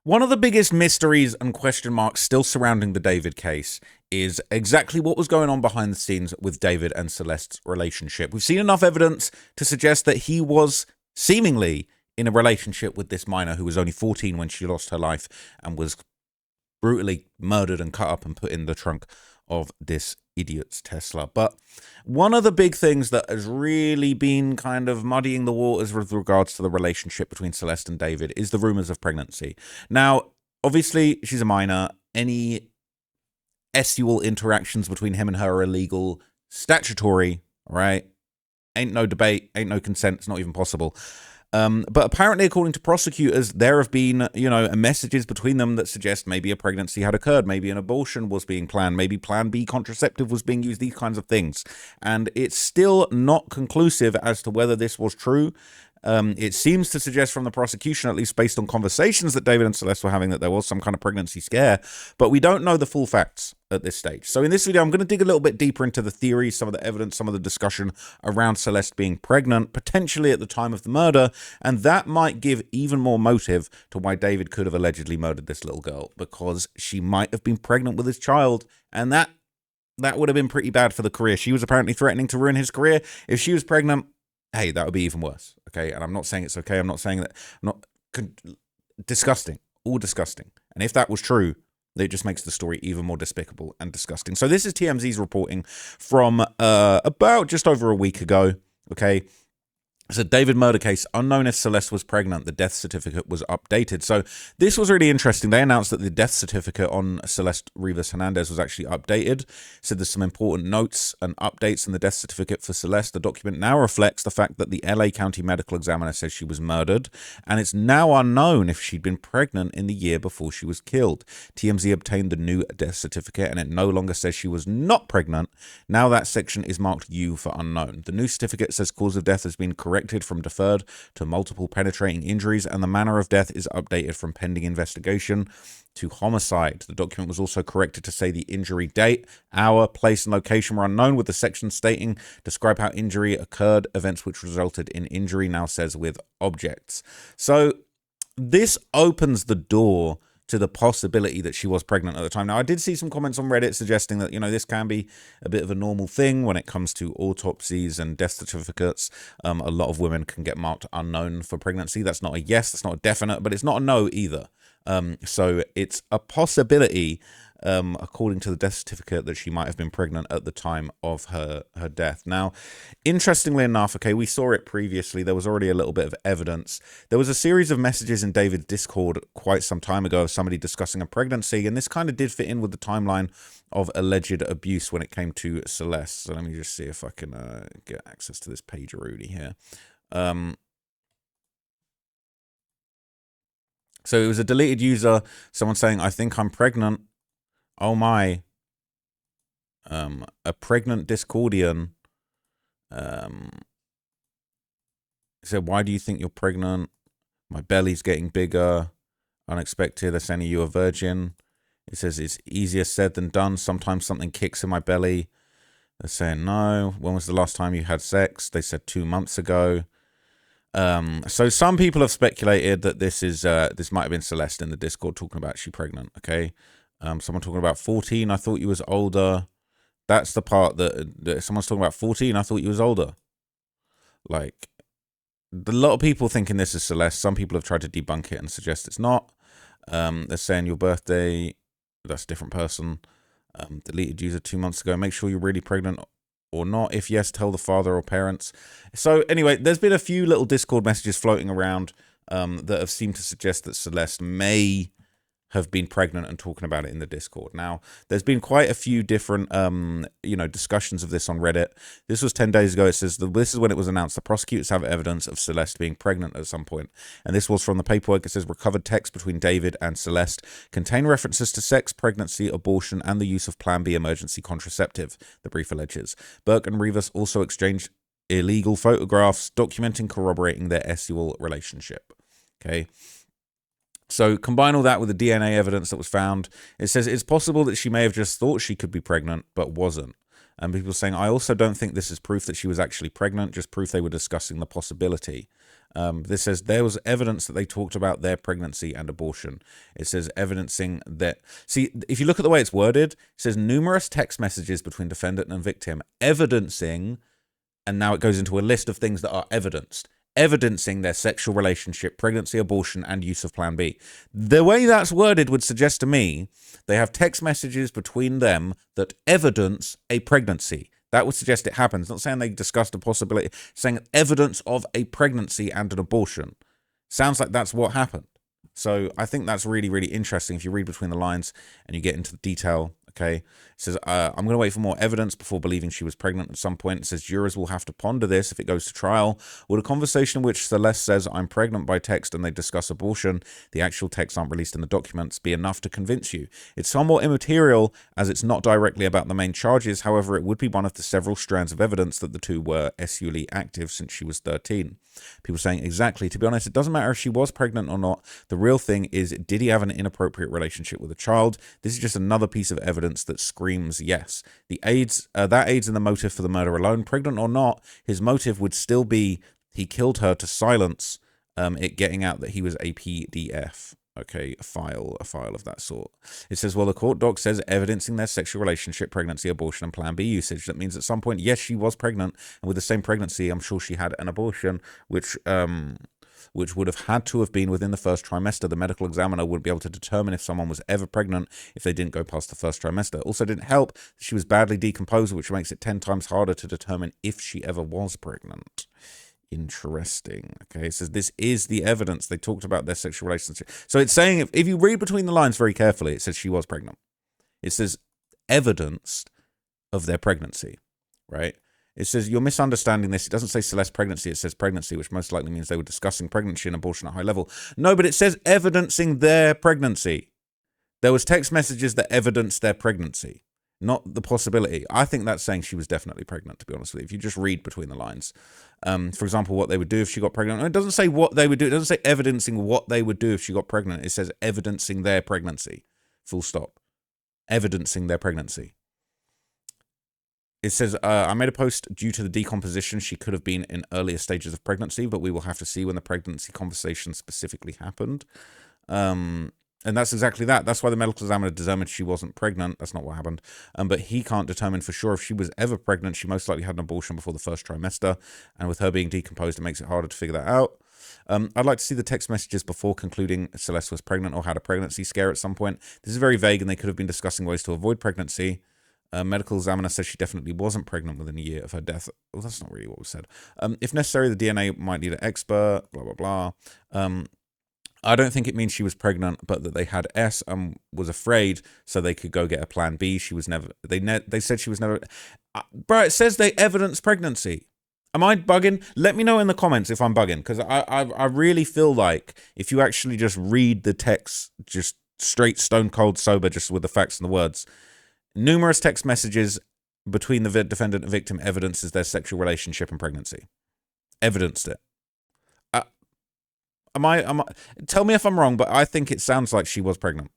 One of the biggest mysteries and question marks still surrounding the David case is exactly what was going on behind the scenes with David and Celeste's relationship. We've seen enough evidence to suggest that he was seemingly in a relationship with this minor who was only 14 when she lost her life and was brutally murdered and cut up and put in the trunk of this idiot's Tesla. But one of the big things that has really been kind of muddying the waters with regards to the relationship between Celeste and David is the rumors of pregnancy. Now, obviously, she's a minor. Any sexual interactions between him and her are illegal, statutory, right? Ain't no debate, ain't no consent, it's not even possible. But apparently, according to prosecutors, there have been, messages between them that suggest maybe a pregnancy had occurred, maybe an abortion was being planned, maybe Plan B contraceptive was being used, these kinds of things. And it's still not conclusive as to whether this was true. It seems to suggest from the prosecution, at least based on conversations that David and Celeste were having, that there was some kind of pregnancy scare, but we don't know the full facts at this stage. So in this video, I'm going to dig a little bit deeper into the theory, some of the evidence, some of the discussion around Celeste being pregnant, potentially at the time of the murder, and that might give even more motive to why David could have allegedly murdered this little girl, because she might have been pregnant with his child, and that would have been pretty bad for the career. She was apparently threatening to ruin his career. If she was pregnant, hey, that would be even worse, okay? And I'm not saying it's okay. I'm not saying that. Disgusting. All disgusting. And if that was true, it just makes the story even more despicable and disgusting. So this is TMZ's reporting from about just over a week ago, okay? It's a David murder case. Unknown if Celeste was pregnant. The death certificate was updated. So this was really interesting. They announced that the death certificate on Celeste Rivas Hernandez was actually updated. Said there's some important notes and updates in the death certificate for Celeste. The document now reflects the fact that the LA County medical examiner says she was murdered, and it's now unknown if she'd been pregnant in the year before she was killed. TMZ obtained the new death certificate, and it no longer says she was not pregnant. Now that section is marked U for unknown. The new certificate says cause of death has been corrected from deferred to multiple penetrating injuries, and the manner of death is updated from pending investigation to homicide. The document was also corrected to say the injury date, hour, place, and location were unknown, with the section stating describe how injury occurred, events which resulted in injury now says with objects. So this opens the door to the possibility that she was pregnant at the time. Now, I did see some comments on Reddit suggesting that, this can be a bit of a normal thing when it comes to autopsies and death certificates. A lot of women can get marked unknown for pregnancy. That's not a yes, that's not a definite, but it's not a no either. So it's a possibility, according to the death certificate, that she might have been pregnant at the time of her death. Now, interestingly enough, okay, we saw it previously. There was already a little bit of evidence. There was a series of messages in David's Discord quite some time ago of somebody discussing a pregnancy, and this kind of did fit in with the timeline of alleged abuse when it came to Celeste. So let me just see if I can get access to this page Rudy here. So it was a deleted user, someone saying, I think I'm pregnant. Oh my. A pregnant Discordian. Said, why do you think you're pregnant? My belly's getting bigger. Unexpected. They're saying, are you a virgin? It says, it's easier said than done. Sometimes something kicks in my belly. They're saying, no. When was the last time you had sex? They said 2 months ago. So some people have speculated that this might have been Celeste in the Discord talking about she pregnant, okay? Someone talking about 14, I thought you was older. That's the part that someone's talking about 14, I thought you was older. Like, a lot of people thinking this is Celeste. Some people have tried to debunk it and suggest it's not. They're saying your birthday, that's a different person. Deleted user 2 months ago. Make sure you're really pregnant or not. If yes, tell the father or parents. So anyway, there's been a few little Discord messages floating around that have seemed to suggest that Celeste may have been pregnant and talking about it in the Discord. Now, there's been quite a few different, discussions of this on Reddit. This was 10 days ago. It says, this is when it was announced. The prosecutors have evidence of Celeste being pregnant at some point. And this was from the paperwork. It says, recovered texts between David and Celeste contain references to sex, pregnancy, abortion, and the use of Plan B emergency contraceptive, the brief alleges. Burke and Rivas also exchanged illegal photographs documenting corroborating their sexual relationship. Okay. So combine all that with the DNA evidence that was found. It says it's possible that she may have just thought she could be pregnant, but wasn't. And people saying, I also don't think this is proof that she was actually pregnant, just proof they were discussing the possibility. This says there was evidence that they talked about their pregnancy and abortion. It says evidencing that. See, if you look at the way it's worded, it says numerous text messages between defendant and victim evidencing, and now it goes into a list of things that are evidencing their sexual relationship, pregnancy, abortion, and use of Plan B. The way that's worded would suggest to me they have text messages between them that evidence a pregnancy. That would suggest it happens. Not saying they discussed a possibility, saying evidence of a pregnancy and an abortion. Sounds like that's what happened. So I think that's really, really interesting if you read between the lines and you get into the detail. Okay, it says, I'm going to wait for more evidence before believing she was pregnant at some point. It says jurors will have to ponder this if it goes to trial. Would a conversation in which Celeste says, I'm pregnant by text, and they discuss abortion, the actual texts aren't released in the documents, be enough to convince you? It's somewhat immaterial as it's not directly about the main charges. However, it would be one of the several strands of evidence that the two were sexually active since she was 13. People saying, exactly. To be honest, it doesn't matter if she was pregnant or not. The real thing is, did he have an inappropriate relationship with a child? This is just another piece of evidence that screams yes. That aids in the motive for the murder alone. Pregnant or not, his motive would still be he killed her to silence it getting out that he was a PDF. Okay, a file of that sort. It says, well, the court doc says evidencing their sexual relationship, pregnancy, abortion, and Plan B usage. That means at some point, yes, she was pregnant, and with the same pregnancy, I'm sure she had an abortion, which would have had to have been within the first trimester. The medical examiner wouldn't be able to determine if someone was ever pregnant if they didn't go past the first trimester. Also didn't help that she was badly decomposed, which makes it 10 times harder to determine if she ever was pregnant. Interesting. Okay, it says this is the evidence. They talked about their sexual relationship. So it's saying, if you read between the lines very carefully, it says she was pregnant. It says evidence of their pregnancy, right? It says you're misunderstanding this. It doesn't say Celeste pregnancy. It says pregnancy, which most likely means they were discussing pregnancy and abortion at high level. No, but it says evidencing their pregnancy. There was text messages that evidenced their pregnancy, not the possibility. I think that's saying she was definitely pregnant, to be honest with you, if you just read between the lines. For example, what they would do if she got pregnant. It doesn't say what they would do. It doesn't say evidencing what they would do if she got pregnant. It says evidencing their pregnancy. Full stop. Evidencing their pregnancy. It says, I made a post due to the decomposition. She could have been in earlier stages of pregnancy, but we will have to see when the pregnancy conversation specifically happened. And that's exactly that. That's why the medical examiner determined she wasn't pregnant. That's not what happened. But he can't determine for sure if she was ever pregnant. She most likely had an abortion before the first trimester. And with her being decomposed, it makes it harder to figure that out. I'd like to see the text messages before concluding Celeste was pregnant or had a pregnancy scare at some point. This is very vague, and they could have been discussing ways to avoid pregnancy. Medical examiner says she definitely wasn't pregnant within a year of her death. Well, that's not really what was said. If necessary, the DNA might need an expert, blah, blah, blah. I don't think it means she was pregnant, but that they had S and was afraid so they could go get a Plan B. She was never, they said she was never, bro, it says they evidence pregnancy. Am I bugging? Let me know in the comments if I'm bugging, because I really feel like if you actually just read the text, just straight stone cold sober, just with the facts and the words, numerous text messages between the defendant and victim evidences their sexual relationship and pregnancy. Evidenced it. Tell me if I'm wrong, but I think it sounds like she was pregnant.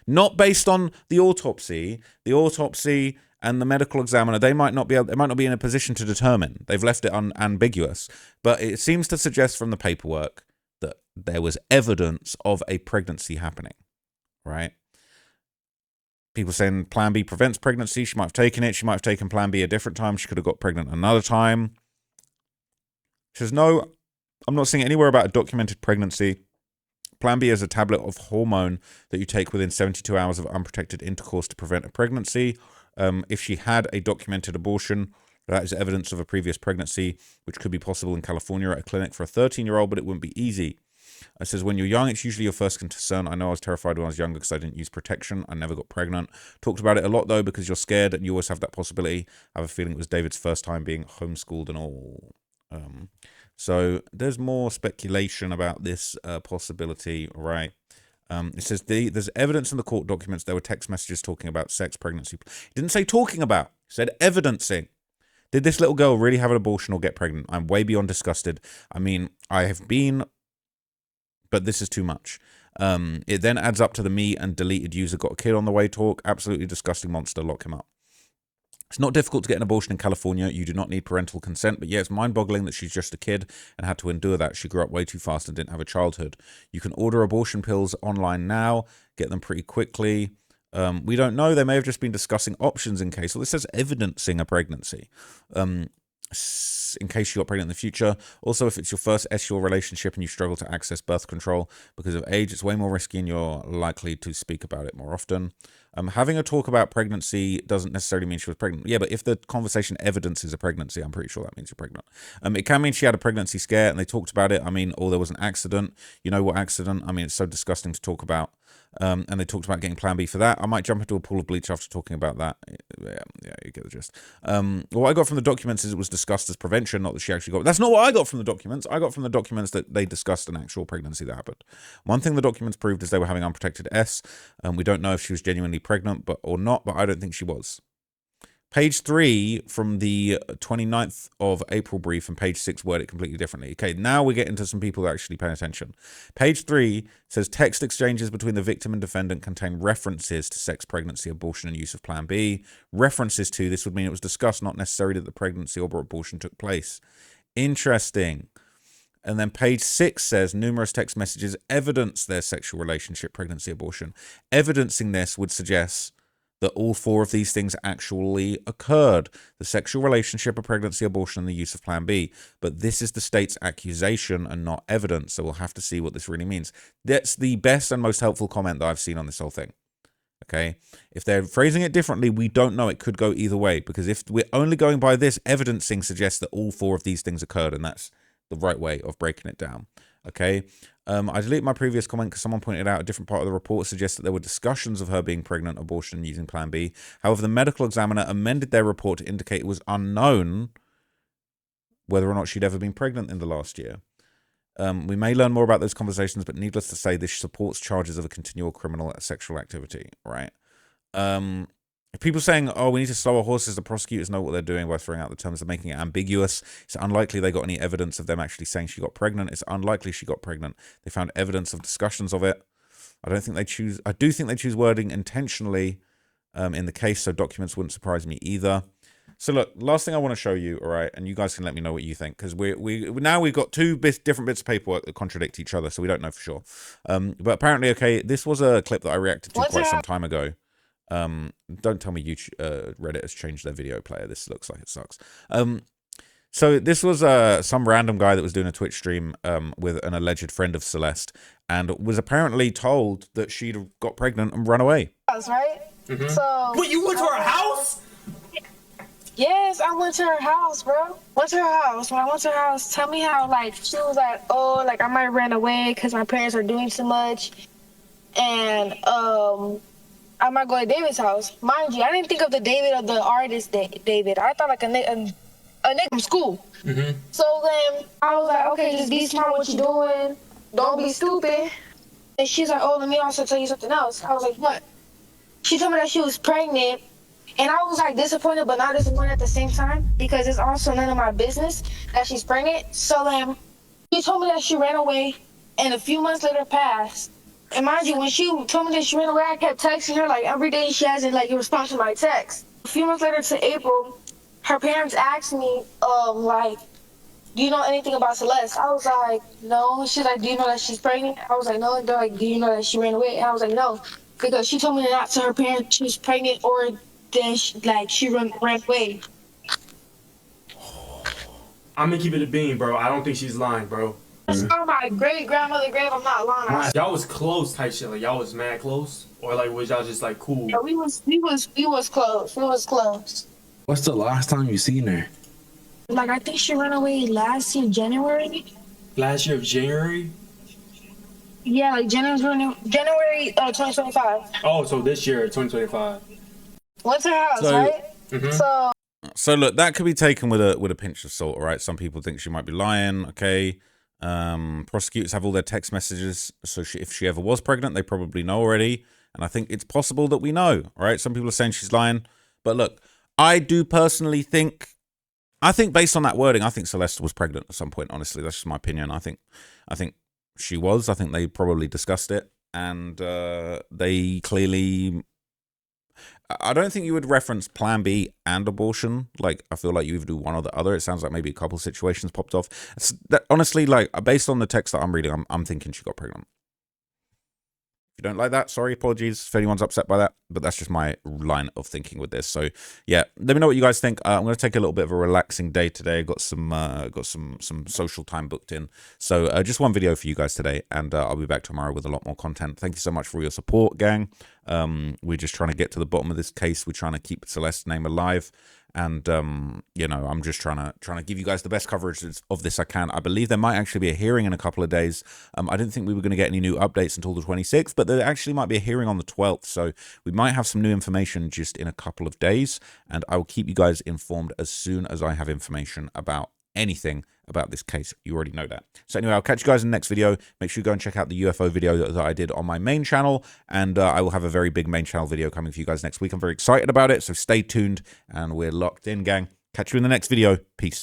Not based on the autopsy. The autopsy and the medical examiner, they might not be in a position to determine. They've left it unambiguous. But it seems to suggest from the paperwork that there was evidence of a pregnancy happening, right? People saying Plan B prevents pregnancy. She might have taken it. She might have taken Plan B a different time. She could have got pregnant another time. She says, no, I'm not seeing anywhere about a documented pregnancy. Plan B is a tablet of hormone that you take within 72 hours of unprotected intercourse to prevent a pregnancy. If she had a documented abortion, that is evidence of a previous pregnancy, which could be possible in California at a clinic for a 13-year-old, but it wouldn't be easy. It says, when you're young, it's usually your first concern. I know I was terrified when I was younger because I didn't use protection. I never got pregnant. Talked about it a lot, though, because you're scared and you always have that possibility. I have a feeling it was David's first time being homeschooled and all. So there's more speculation about this possibility, right? It says there's evidence in the court documents. There were text messages talking about sex, pregnancy. It didn't say talking about. It said evidencing. Did this little girl really have an abortion or get pregnant? I'm way beyond disgusted. I mean, I have been, but this is too much. It then adds up to the me and deleted user got a kid on the way talk. Absolutely disgusting monster. Lock him up. It's not difficult to get an abortion in California. You do not need parental consent. But yeah, it's mind-boggling that she's just a kid and had to endure that. She grew up way too fast and didn't have a childhood. You can order abortion pills online now, get them pretty quickly. We don't know. They may have just been discussing options in case. Well, this says evidencing a pregnancy. In case you got pregnant in the future. Also, if it's your first sexual relationship and you struggle to access birth control because of age, it's way more risky and you're likely to speak about it more often. Having a talk about pregnancy doesn't necessarily mean she was pregnant. Yeah, but if the conversation evidences a pregnancy, I'm pretty sure that means you're pregnant. It can mean she had a pregnancy scare and they talked about it. I mean, or there was an accident. You know what accident? I mean, it's so disgusting to talk about. And they talked about getting Plan B for that. I might jump into a pool of bleach after talking about that. Yeah, you get the gist. What I got from the documents is it was discussed as prevention, not that she actually got. That's not what I got from the documents. I got from the documents that they discussed an actual pregnancy that happened. One thing the documents proved is they were having unprotected S. We don't know if she was genuinely pregnant or not, but I don't think she was. Page 3 from the 29th of April brief and page 6 word it completely differently. Okay, now we get into some people that actually pay attention. Page 3 says text exchanges between the victim and defendant contain references to sex, pregnancy, abortion, and use of Plan B. References to, this would mean it was discussed, not necessarily that the pregnancy or abortion took place. Interesting. And then page 6 says numerous text messages evidence their sexual relationship, pregnancy, abortion. Evidencing this would suggest that all 4 of these things actually occurred. The sexual relationship, a pregnancy, abortion, and the use of Plan B. But this is the state's accusation and not evidence, so we'll have to see what this really means. That's the best and most helpful comment that I've seen on this whole thing. Okay? If they're phrasing it differently, we don't know. It could go either way, because if we're only going by this, evidencing suggests that all 4 of these things occurred, and that's the right way of breaking it down. Okay? I deleted my previous comment because someone pointed out a different part of the report suggests that there were discussions of her being pregnant, abortion, and using Plan B. However, the medical examiner amended their report to indicate it was unknown whether or not she'd ever been pregnant in the last year. We may learn more about those conversations, but needless to say, this supports charges of a continual criminal sexual activity, right? People saying, oh, we need to slow our horses, the prosecutors know what they're doing by throwing out the terms and making it ambiguous. It's unlikely they got any evidence of them actually saying she got pregnant. It's unlikely she got pregnant. They found evidence of discussions of it. I do think they choose wording intentionally in the case, so documents wouldn't surprise me either. So look, last thing I want to show you, all right, and you guys can let me know what you think, because now we've got 2 different bits of paperwork that contradict each other, so we don't know for sure. But apparently, okay, this was a clip that I reacted to quite some time ago. Don't tell me Reddit has changed their video player. This looks like it sucks. So this was some random guy that was doing a Twitch stream with an alleged friend of Celeste, and was apparently told that she'd got pregnant and run away. That's right. Mm-hmm. So wait, you went to her house? Yes, I went to her house, bro. Went to her house. When I went to her house, tell me how, like, she was like, oh, like, I might have ran away because my parents are doing too much. And, I might go to David's house. Mind you, I didn't think of the David of the artist David. I thought like a nigga from school. Mm-hmm. So then I was like, okay, just be smart what you're doing. Don't be stupid. And she's like, oh, let me also tell you something else. I was like, what? She told me that she was pregnant. And I was like disappointed, but not disappointed at the same time, because it's also none of my business that she's pregnant. So then she told me that she ran away, and a few months later passed. And mind you, when she told me that she ran away, I kept texting her like every day. She hasn't like responded to my text. A few months later to April, her parents asked me, like, do you know anything about Celeste? I was like, no. She's like, do you know that she's pregnant? I was like, no. They're like, do you know that she ran away? And I was like, no, because she told me not to her parents she was pregnant, or then she ran away. I'm gonna keep it a bean, bro. I don't think she's lying, bro. It's on my great grandmother grave. I'm not lying. Y'all was close type shit. Like y'all was mad close, or like was y'all just like cool? Yeah, we was close. We was close. What's the last time you seen her? Like, I think she ran away last year, January. Last year of January? Yeah, like January 2025. Oh, so this year, 2025. Went to her house, right? Mm-hmm. So look, that could be taken with a pinch of salt, all right? Some people think she might be lying, okay? Prosecutors have all their text messages, so if she ever was pregnant, they probably know already. And I think it's possible that we know, all right? Some people are saying she's lying. But look, I do personally think, based on that wording, I think Celeste was pregnant at some point, honestly. That's just my opinion. I think she was. I think they probably discussed it. And they clearly... I don't think you would reference Plan B and abortion. Like, I feel like you either do one or the other. It sounds like maybe a couple situations popped off. Honestly, like, based on the text that I'm reading, I'm thinking she got pregnant. If you don't like that, sorry, apologies if anyone's upset by that, but that's just my line of thinking with this. So yeah, let me know what you guys think. I'm going to take a little bit of a relaxing day today. Got some social time booked in. So just one video for you guys today, and I'll be back tomorrow with a lot more content. Thank you so much for your support, gang. We're just trying to get to the bottom of this case. We're trying to keep Celeste's name alive. And you know, I'm just trying to give you guys the best coverage of this I can. I believe there might actually be a hearing in a couple of days. I didn't think we were going to get any new updates until the 26th, but there actually might be a hearing on the 12th. So we might have some new information just in a couple of days, and I will keep you guys informed as soon as I have information about anything about this case. You already know that. So anyway, I'll catch you guys in the next video. Make sure you go and check out the UFO video that I did on my main channel, and I will have a very big main channel video coming for you guys next week. I'm very excited about it, so stay tuned, and we're locked in, gang. Catch you in the next video. Peace.